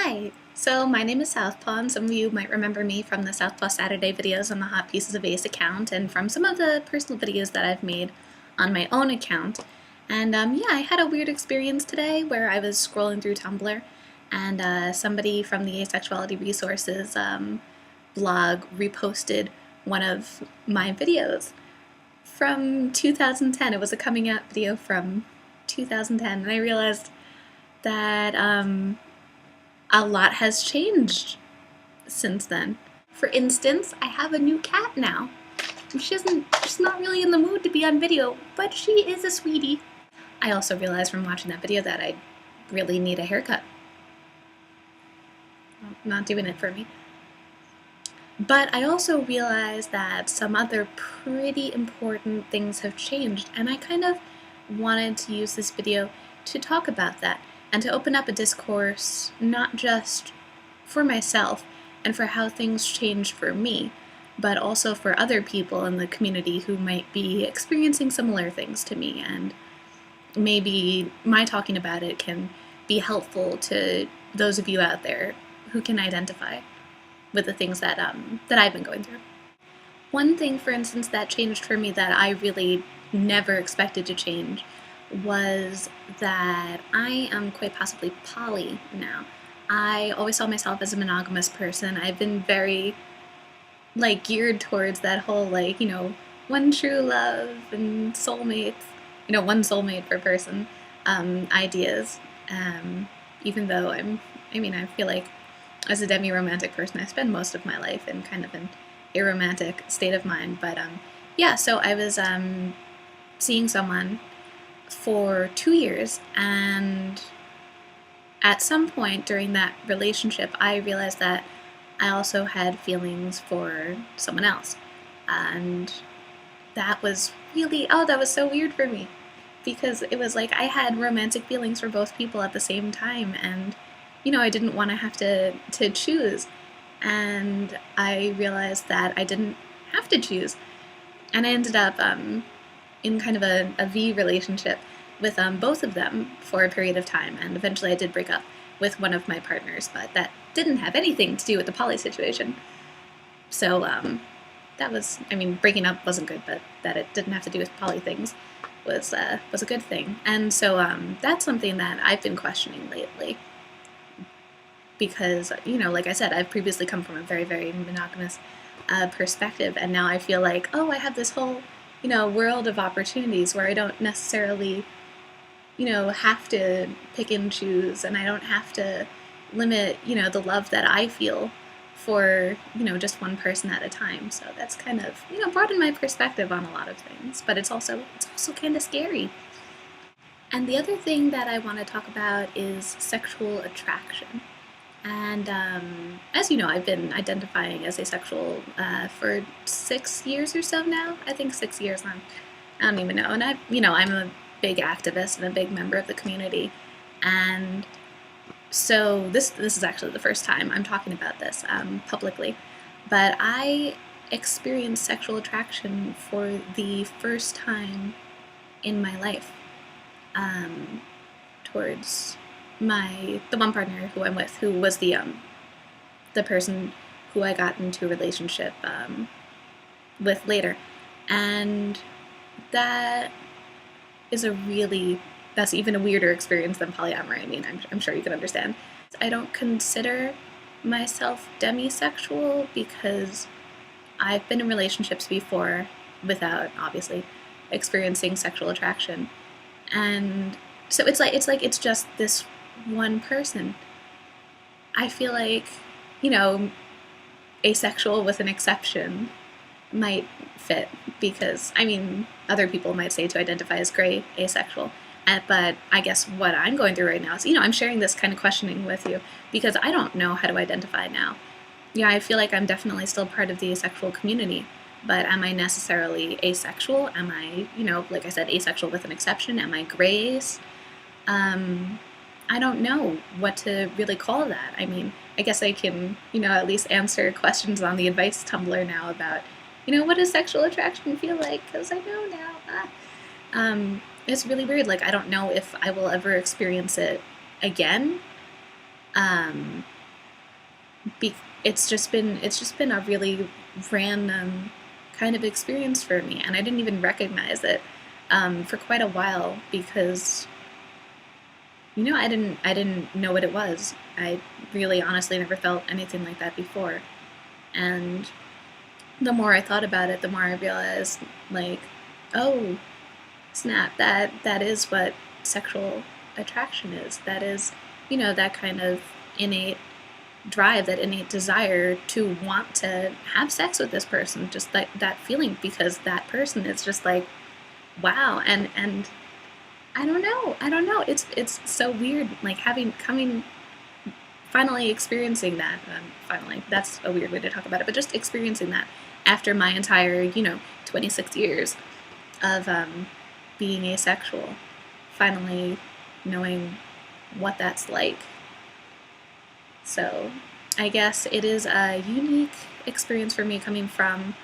Hi! So my name is Southpaw, and some of you might remember me from the Southpaw Saturday videos on the Hot Pieces of Ace account and from some of the personal videos that I've made on my own account. And yeah, I had a weird experience today where I was scrolling through Tumblr and somebody from the Asexuality Resources blog reposted one of my videos from 2010. It was a coming out video from 2010, and I realized that a lot has changed since then. For instance, I have a new cat now. She's not really in the mood to be on video, but she is a sweetie. I also realized from watching that video that I really need a haircut. Not doing it for me. But I also realized that some other pretty important things have changed, and I kind of wanted to use this video to talk about that and to open up a discourse not just for myself and for how things changed for me, but also for other people in the community who might be experiencing similar things to me, and maybe my talking about it can be helpful to those of you out there who can identify with the things that I've been going through. One thing, for instance, that changed for me that I really never expected to change was that I am quite possibly poly now. I always saw myself as a monogamous person. I've been very geared towards that whole one true love and soulmates, one soulmate per person ideas. Even though I feel like as a demi-romantic person, I spend most of my life in kind of an aromantic state of mind. But yeah, so I was seeing someone for 2 years, and at some point during that relationship, I realized that I also had feelings for someone else. And that was really, that was so weird for me, because it was like I had romantic feelings for both people at the same time, and I didn't want to have to choose. And I realized that I didn't have to choose. And I ended up in kind of a V relationship with both of them for a period of time. And eventually I did break up with one of my partners, but that didn't have anything to do with the poly situation. So that was, breaking up wasn't good, but that it didn't have to do with poly things was a good thing. And so that's something that I've been questioning lately. Because, like I said, I've previously come from a very, very monogamous perspective, and now I feel like, I have this whole, world of opportunities where I don't necessarily, have to pick and choose, and I don't have to limit, the love that I feel for, just one person at a time. So that's kind of, broadened my perspective on a lot of things, but it's also kind of scary. And the other thing that I want to talk about is sexual attraction. And as you know, I've been identifying as asexual for 6 years or so now. I think 6 years now. I don't even know. And I'm a big activist and a big member of the community. And so this is actually the first time I'm talking about this publicly. But I experienced sexual attraction for the first time in my life towards the one partner who I'm with, who was the person who I got into a relationship with later. And that's even a weirder experience than polyamory. I'm sure you can understand. I don't consider myself demisexual because I've been in relationships before without, obviously, experiencing sexual attraction. And so it's just this one person. I feel like, asexual with an exception might fit, because, other people might say to identify as gray asexual. But I guess what I'm going through right now is, I'm sharing this kind of questioning with you because I don't know how to identify now. Yeah, I feel like I'm definitely still part of the asexual community, but am I necessarily asexual? Am I, like I said, asexual with an exception? Am I gray ace? I don't know what to really call that. I guess I can, at least answer questions on the advice Tumblr now about, what does sexual attraction feel like? Because I know now. It's really weird. I don't know if I will ever experience it again. it's just been a really random kind of experience for me, and I didn't even recognize it for quite a while because I didn't know what it was. I really honestly never felt anything like that before, and the more I thought about it, the more I realized, like, oh snap, that is what sexual attraction is. That is, that kind of innate drive, that innate desire to want to have sex with this person, just that feeling, because that person is just like, wow. And I don't know, it's so weird, like having coming finally experiencing that. Finally, that's a weird way to talk about it, but just experiencing that after my entire 26 years of being asexual, finally knowing what that's like. So I guess it is a unique experience for me, coming from,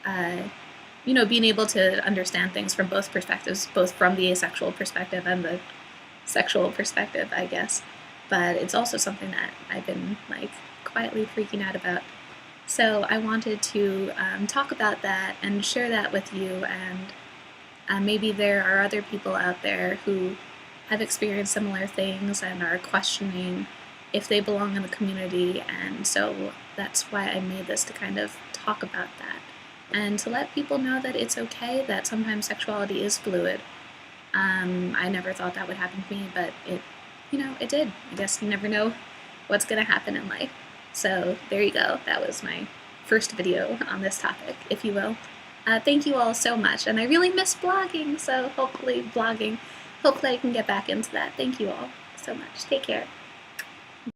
uh, being able to understand things from both perspectives, both from the asexual perspective and the sexual perspective, I guess. But it's also something that I've been like quietly freaking out about. So I wanted to talk about that and share that with you, and maybe there are other people out there who have experienced similar things and are questioning if they belong in the community. And so that's why I made this, to kind of talk about that and to let people know that it's okay, that sometimes sexuality is fluid. I never thought that would happen to me, but it did. I guess you never know what's going to happen in life. So there you go. That was my first video on this topic, if you will. Thank you all so much, and I really miss blogging, so hopefully I can get back into that. Thank you all so much. Take care.